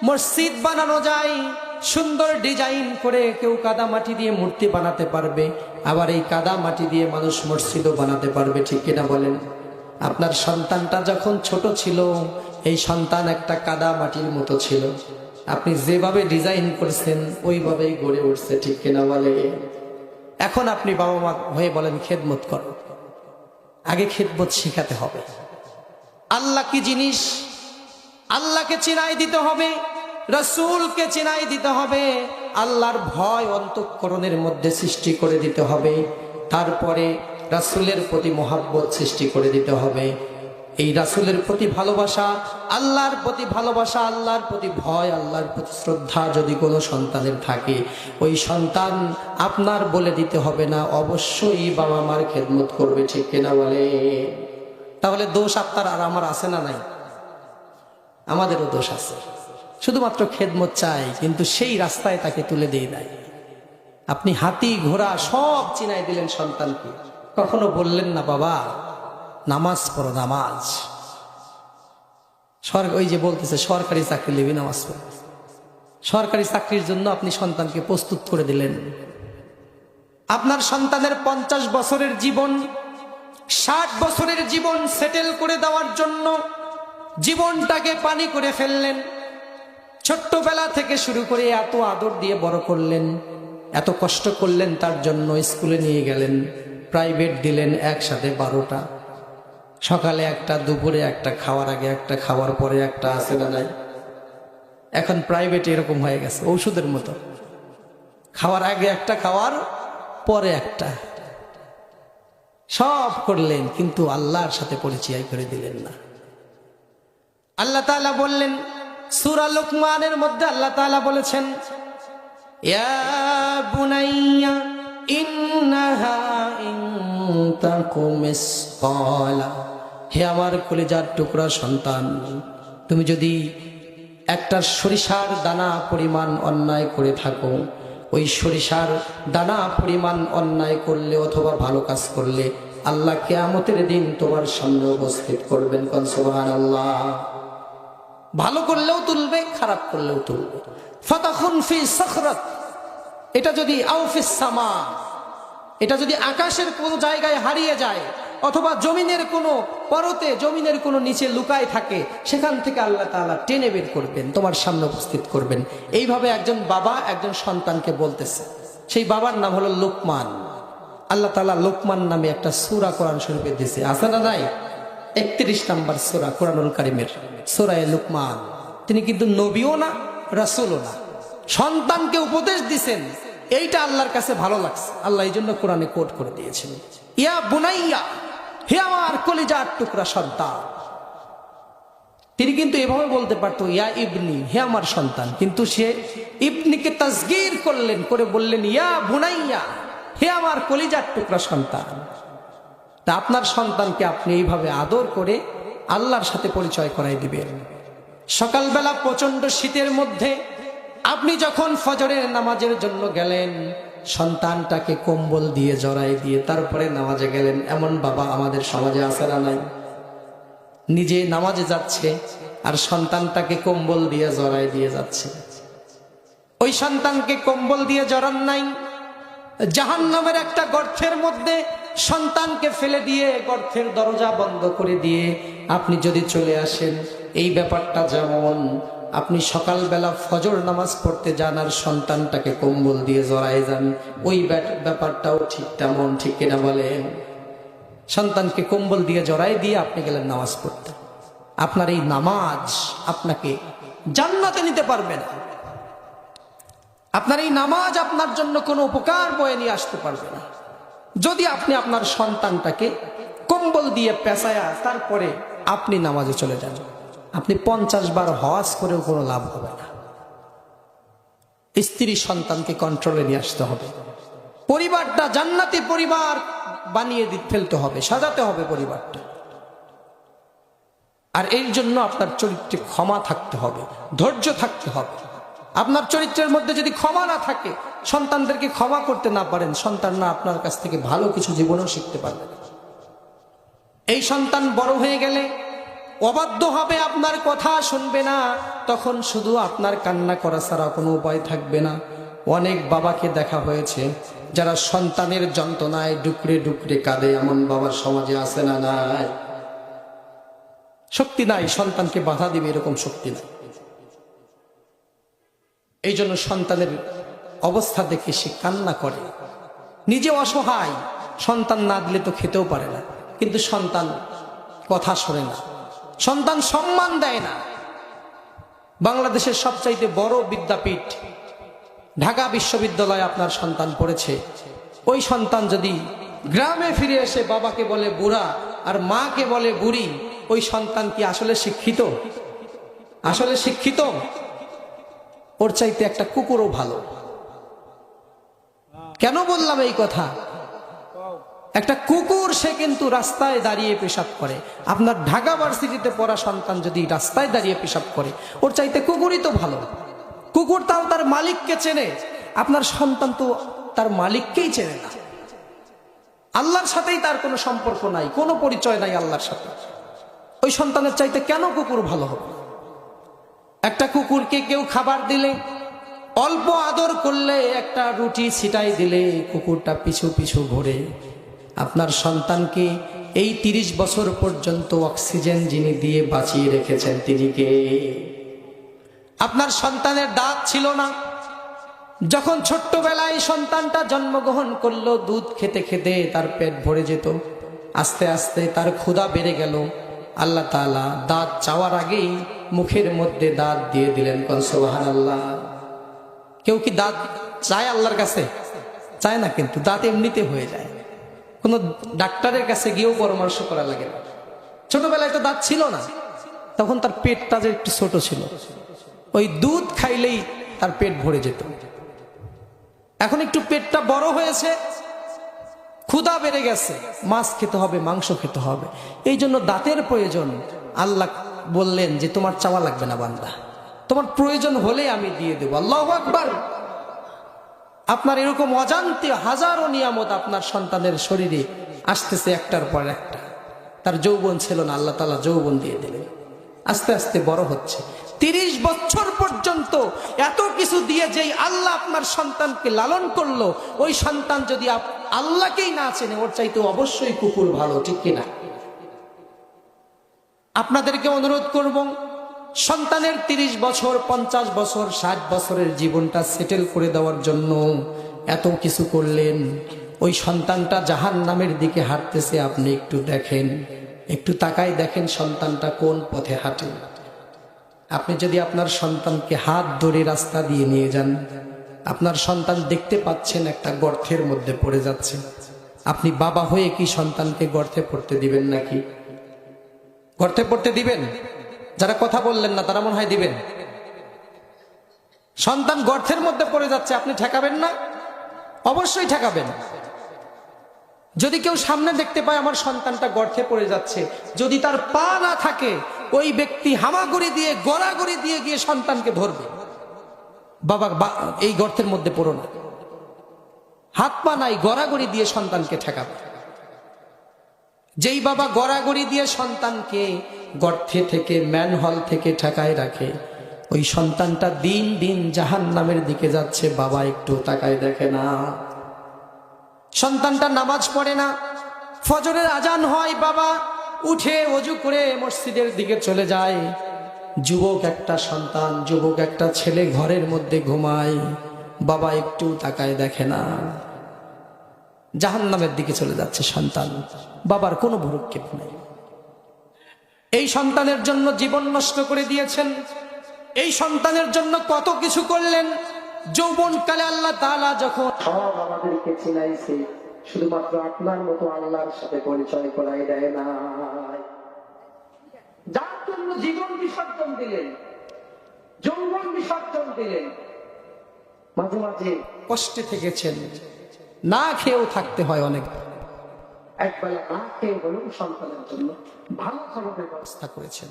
মসজিদ বানানো যায়, সুন্দর ডিজাইন করে কেউ কাদামাটি দিয়ে মূর্তি বানাতে পারবে, আবার এই কাদামাটি দিয়ে মানুষ মসজিদও বানাতে পারবে। ঠিক কিনা বলেন? আপনার সন্তানটা যখন ছোট ছিল, এই সন্তান একটা কাদামাটির মতো ছিল, আপনি যেভাবে ডিজাইন করেছেন ওইভাবেই গড়ে উঠছে। ঠিক কিনা বলে? এখন আপনি বাবা মা হয়ে বলেন খেদমত করো, আগে খেদমত শিখাতে হবে। আল্লাহ কি জিনিস, আল্লাহকে চিনাই দিতে হবে, রাসূলকে চিনাই দিতে হবে, আল্লাহর ভয় অন্তঃকরণের মধ্যে সৃষ্টি করে দিতে হবে, তারপরে রাসূলের প্রতি মহব্বত সৃষ্টি করে দিতে হবে। এই রাসূলের প্রতি ভালোবাসা, আল্লাহর প্রতি ভালোবাসা, আল্লাহর প্রতি ভয়, আল্লাহর প্রতি শ্রদ্ধা যদি কোনো সন্তানের থাকে, ওই সন্তান আপনার বলে দিতে হবে না, অবশ্যই বাবা মার খেদমত করবে। ঠিক কিনা বলে? তাহলে দোষ আপনার আর আমার আছে না নাই? আমাদেরও দোষ আছে। শুধুমাত্র খেদমত চাই, কিন্তু সেই রাস্তায় তাকে তুলে দিয়ে দেয়। আপনি হাতি ঘোড়া সব চিনাই দিলেন সন্তানকে, কখনো বললেন না বাবা নামাজ পড়ো, নামাজ। ওই যে বলতেছে সরকারি চাকরি নেবে, নামাজ পড়ো। সরকারি চাকরির জন্য আপনি সন্তানকে প্রস্তুত করে দিলেন। আপনার সন্তানের 50 বছরের জীবন, 60 বছরের জীবন সেটেল করে দেওয়ার জন্য জীবনটাকে পানি করে ফেললেন। ছোট্টবেলা থেকে শুরু করে এত আদর দিয়ে বড় করলেন, এত কষ্ট করলেন, তার জন্য স্কুলে নিয়ে গেলেন, প্রাইভেট দিলেন একসাথে 12টা, সকালে একটা, দুপুরে একটা, খাওয়ার আগে একটা, খাওয়ার পরে একটা, আছে না নাই? এখন প্রাইভেট এরকম হয়ে গেছে, ঔষধের মতো, খাওয়ার আগে একটা, খাওয়ার পরে একটা। সব করলেন, কিন্তু আল্লাহর সাথে পরিচয় করে দিলেন না। আল্লাহ তাআলা বললেন সূরা লুকমানের মধ্যে, আল্লাহ তাআলা বলেছেন, ইয়া বুনাইয়া ইন্নাহা ইন তাকুম মিসকালা, হে আমার কলিজার টুকরা সন্তান, তুমি যদি একটা সরিষার দানা পরিমাণ অন্যায় করে থাকো, ওই সরিষার দানা পরিমাণ অন্যায় করলে অথবা ভালো কাজ করলে আল্লাহ কিয়ামতের দিন তোমার সামনে উপস্থিত করবেন। কোন সুবহানাল্লাহ। ভালো করলেও তুলবে, খারাপ করলেও তুলবে। ফাতাখুন ফি সাখরাত, এটা যদি আও ফিস সামা, এটা যদি আকাশের কোন জায়গায় হারিয়ে যায় অথবা জমিনের কোনো পরতে, জমিনের কোনো নিচে লুকায় থাকে, সেখান থেকে আল্লাহ তাআলা টেনে বের করবেন, তোমার সামনে উপস্থিত করবেন। এইভাবে একজন বাবা একজন সন্তানকে বলতেছে। সেই বাবার নাম হলো লুকমান। আল্লাহ তাআলা লুকমান নামে একটা সূরা কোরআন শরীফে দিয়েছে, আছে না নাই? 31 নম্বর সূরা কোরআনুল কারীমের, সূরা লুকমান। তিনি কিন্তু নবীও না, রাসূলও না, সন্তানকে উপদেশ দিবেন। এইটা আল্লাহর কাছে ভালো লাগছে, আল্লাহ এই জন্য কোরআনে কোট করে দিয়েছেন, ইয়া বুনাইয়া, হে আমার কলিজার টুকরা সন্তান। তিনি কিন্তু এভাবে বলতে পারতো ইয়া ইবনি, হে আমার সন্তান, কিন্তু সে ইবনিকে তাসগীর করলেন, করে বললেন ইয়া বুনাইয়া, হে আমার কলিজার টুকরা সন্তান। তা আপনার সন্তানকে আপনি এইভাবে আদর করে আল্লাহর সাথে পরিচয় করাই দিবেন। সকালবেলা প্রচন্ড শীতের মধ্যে আপনি যখন ফজরের নামাজের জন্য গেলেন, সন্তানটাকে কম্বল দিয়ে জড়াই দিয়ে তারপরে নামাজে গেলেন, এমন বাবা আমাদের সমাজে আছে না নাই? নিজে নামাজে যাচ্ছে আর সন্তানটাকে কম্বল দিয়ে জড়াই দিয়ে যাচ্ছে। ওই সন্তানকে কম্বল দিয়ে জড়ান নাই, জাহান্নামের একটা গর্তের মধ্যে সন্তানকে ফেলে দিয়ে গর্তের দরজা বন্ধ করে দিয়ে আপনি যদি চলে আসেন, এই ব্যাপারটা যেমন আপনি সকালবেলা ফজর নামাজ পড়তে যান আর সন্তানটাকে কম্বল দিয়ে জড়ায় যান, ওই ব্যাপারটাও ঠিক তেমন, ঠিক কিনা বলেন? সন্তানকে কম্বল দিয়ে জড়াই দিয়ে আপনি গেলেন নামাজ পড়তে, আপনার এই নামাজ আপনাকে জান্নাতে নিতে পারবে না। আপনার এই নামাজ আপনার জন্য কোনো উপকার বয়ে নিয়ে আসতে পারবে না যদি আপনি আপনার সন্তানটাকে কম্বল দিয়ে পেঁচায়া তারপরে আপনি নামাজে চলে যান। আপনি 50 বার হজ করেও কোনো লাভ হবে না। স্ত্রী সন্তানকে কন্ট্রোলে নিয়ে আসতে হবে, পরিবারটা জান্নাতি পরিবার বানিয়ে ফেলতে হবে, সাজাতে হবে পরিবারটা। আর এর জন্য আপনার চরিত্রে ক্ষমা থাকতে হবে, ধৈর্য থাকতে হবে। আপনার চরিত্রের মধ্যে যদি ক্ষমা না থাকে, সন্তানদেরকে ক্ষমা করতে না পারেন, সন্তানরা আপনার কাছ থেকে ভালো কিছু জীবনেও শিখতে পারবে না। এই সন্তান বড় হয়ে গেলে অবাধ্য হবে, আপনার কথা শুনবে না, তখন শুধু আপনার কান্না করা ছাড়া কোনো উপায় থাকবে না। অনেক বাবাকে দেখা হয়েছে যারা সন্তানের যন্ত্রণায় ডুকরে ডুকরে কাঁদে, এমন বাবার সমাজে আছে না নাই? শক্তি নাই, সন্তানকে বাধা দিবে এরকম শক্তি নাই। এই জন্য সন্তানের অবস্থা দেখে সে কান্না করে, নিজে অসহায়, সন্তান না দিলে তো খেতেও পারে না, কিন্তু সন্তান কথা শোনে না, সন্তান সম্মান দেয় না। বাংলাদেশের সবচাইতে বড় বিদ্যাপীঠ ঢাকা বিশ্ববিদ্যালয়ে আপনার সন্তান পড়েছে, ওই সন্তান যদি গ্রামে ফিরে এসে বাবাকে বলে বুড়া আর মাকে বলে বুড়ি, ওই সন্তান কি আসলে শিক্ষিত? আসলে শিক্ষিত? ওর চাইতে একটা কুকুরও ভালো। কেন বললাম এই কথা? একটা কুকুর সে কিন্তু রাস্তায় দাঁড়িয়ে পেশাব করে। আপনার ঢাকা ভার্সিটিতে পড়া সন্তান যদি রাস্তায় দাঁড়িয়ে পেশাব করে, ওর চাইতে কুকুরই তো ভালো। কুকুর তাও তার মালিককে চেনে, আপনার সন্তান তো তার মালিককেই চেনে না। আল্লাহর সাথেই তার কোনো সম্পর্ক নাই, কোনো পরিচয় নাই আল্লাহর সাথে। ওই সন্তানের চাইতে কেন কুকুর ভালো হবে? একটা কুকুরকে কেউ খাবার দিলে, অল্প আদর করলে, একটা রুটি ছিটাই দিলে কুকুরটা পিছু পিছু ঘোরে। আপনার সন্তানকে এই 30 বছর পর্যন্ত অক্সিজেন যিনি দিয়ে বাঁচিয়ে রেখেছেন তিনি কে? আপনার সন্তানের দাঁত ছিল না, যখন ছোট্টবেলায় সন্তানটা জন্মগ্রহণ করলো, দুধ খেতে খেতে তার পেট ভরে যেত। আস্তে আস্তে তার ক্ষুধা বেড়ে গেল। আল্লাহ তাআলা দাঁত চাওয়ার আগেই মুখের মধ্যে দাঁত দিয়ে দিলেন। কোন সুবহানাল্লাহ। কেউ কি দাঁত চায় আল্লাহর কাছে? চায় না, কিন্তু দাঁত এমনিতে হয়ে যায়, কোনো ডাক্তারের কাছে গিয়েও পরামর্শ করা লাগে না। ছোটবেলায় তো দাঁত ছিল না, তখন তার পেটটা যে একটু ছোট ছিল, ওই দুধ খাইলেই তার পেট ভরে যেত। এখন একটু পেটটা বড় হয়েছে, ক্ষুধা বেড়ে গেছে, মাছ খেতে হবে, মাংস খেতে হবে, এই জন্য দাঁতের প্রয়োজন। আল্লাহ বললেন যে তোমার চাওয়া লাগবে না বান্দা, তোমার প্রয়োজন হলে আমি দিয়ে দেবো। আল্লাহু আকবার। আপনার এরকম অজান্তে হাজারো নিয়ামত আপনার সন্তানের শরীরে আসতেছে একটার পর একটা। তার যৌবন ছিল না, আল্লাহ তাআলা যৌবন দিয়ে দিলেন। আস্তে আস্তে বড় হচ্ছে। 30 বছর পর্যন্ত এত কিছু দিয়ে যেই আল্লাহ আপনার সন্তানকে লালন করলো, ওই সন্তান যদি আল্লাহকেই না চেনে, ওর চাইতে অবশ্যই কুকুর ভালো, ঠিক কিনা? আপনাদেরকে অনুরোধ করব, সন্তানের 30 বছর, 50 বছর, 60 বছরের জীবনটা সেটেল করে দেওয়ার জন্য এত কিছু করলেন। ওই সন্তানটা জাহান্নামের দিকে হাঁটতেছে, আপনি একটু দেখেন, একটু তাকায় দেখেন সন্তানটা কোন পথে হাঁটে। আপনি যদি আপনার সন্তানকে হাত ধরে রাস্তা দিয়ে নিয়ে যান, আপনার সন্তান দেখতে পাচ্ছেন একটা গর্তের মধ্যে পড়ে যাচ্ছে, আপনি বাবা হয়ে কি সন্তানকে গর্তে পড়তে দিবেন নাকি? গর্তে পড়তে দিবেন? যারা কথা বললেন না তারা মনে হয় দিবেন। সন্তান গর্তের মধ্যে পড়ে যাচ্ছে, আপনি ঠেকাবেন না? অবশ্যই ঠেকাবেন। যদি কেউ সামনে দেখতে পায় আমার সন্তানটা গর্তে পড়ে যাচ্ছে, যদি তার পা না থাকে, ওই ব্যক্তি হামাগুড়ি দিয়ে, গড়াগড়ি দিয়ে গিয়ে সন্তানকে ধরবে, বাবা এই গর্তের মধ্যে পড়ো না। হাত পা নাই, গড়াগড়ি দিয়ে সন্তানকে ঠেকাবে। যেই বাবা গড়াগড়ি দিয়ে সন্তানকে গর্তে থেকে, ম্যানহল থেকে ঠেকায় রাখে, ওই সন্তানটা দিন দিন জাহান্নামের দিকে যাচ্ছে। বাবা একটু তাকায় দেখে না। সন্তানটা নামাজ পড়ে না, ফজরের আজান হয়, বাবা উঠে ওযু করে মসজিদের দিকে চলে যায়। যুবক একটা সন্তান, যুবক একটা ছেলে ঘরের মধ্যে ঘুমায়, বাবা একটু তাকায় দেখে না। জাহান্নামের দিকে চলে যাচ্ছে সন্তান, বাবার কোনো ভ্রুক্ষেপ নেই। এই সন্তানের জন্য জীবন নষ্ট করে দিয়েছেন, এই সন্তানের জন্য কত কিছু করলেন। যৌবনকালে আল্লাহ তাআলা যখন সব আমাদেরকে চিনাইছে, শুধুমাত্র আপনার মতো আল্লাহর সাথে পরিচয় করাই দেয় না। যার জন্য জীবন বিসর্জন দিলেন, যৌবন বিসর্জন দিলেন, মাঝে মাঝে কষ্টে থেকেছেন, না খেয়েও থাকতে হয় অনেক। একবেলা না খেয়ে হলেও সন্তানের জন্য ভালো খাবারের ব্যবস্থা করেছেন।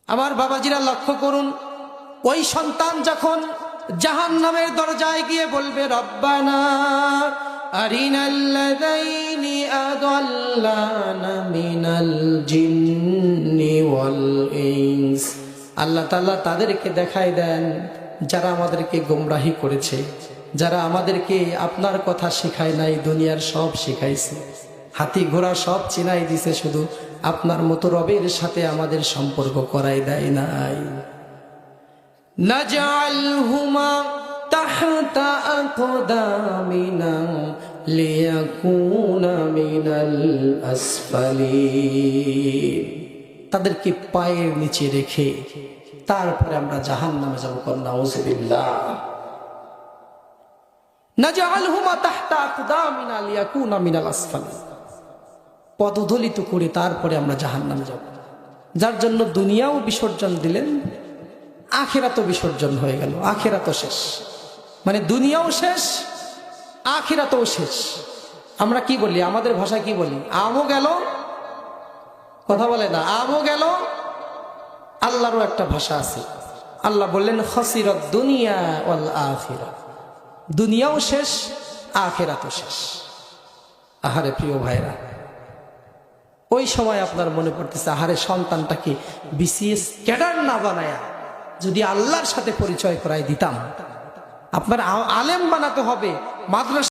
আমার বাবাজিরা লক্ষ্য করুন, ওই সন্তান যখন জাহান্নামের দরজায় গিয়ে বলবে, রব্বানা আরিনাল্লাযাইনি আদাল্লানা মিনাল জিন্নি ওয়াল ইনস, আল্লাহ তাআলা তাদেরকে দেখায় দেন যারা আমাদেরকে গোমরাহি করেছে, যারা আমাদেরকে আপনার কথা শেখায় নাই, দুনিয়ার সব শিখাইছে, হাতি ঘোড়া সব চিনাই দিছে, শুধু আপনার মতো রবের সাথে আমাদের সম্পর্ক করাই দেয় নাই। নাজআলহুমা তাহতা আকদামিনা লিয়াকুনা মিনাল আসফালিন, তাদেরকে পায়ের নিচে রেখে তারপরে আমরা জাহান্নামে যাব। নাউযুবিল্লাহ। নাজআলহুমা তাহতা আকদামিনা লিয়াকুনা মিনাল আসফালিন, পদদলিত করে তারপরে আমরা জাহান্নামে যাব। যার জন্য দুনিয়াও বিসর্জন দিলেন, আখিরাতও বিসর্জন হয়ে গেল। আখিরাতও শেষ, মানে দুনিয়াও শেষ, আখিরাতও শেষ। আমরা কি বলি, আমাদের ভাষায় কি বলি? আমও গেল, কথা বলে না, আমও গেল। আল্লাহরও একটা ভাষা আছে, আল্লাহ বললেন খাসিরাত দুনিয়া ওয়াল আখিরা, দুনিয়াও শেষ, আখিরাতও শেষ। আহারে প্রিয় ভাইরা, ওই সময় আপনার মনে পড়তেছে আহারে সন্তানটাকে বিসিএস ক্যাডার না বানায়া যদি আল্লাহর সাথে পরিচয় করাই দিতাম। আপনার আলেম বানাতে হবে, মাদ্রাসা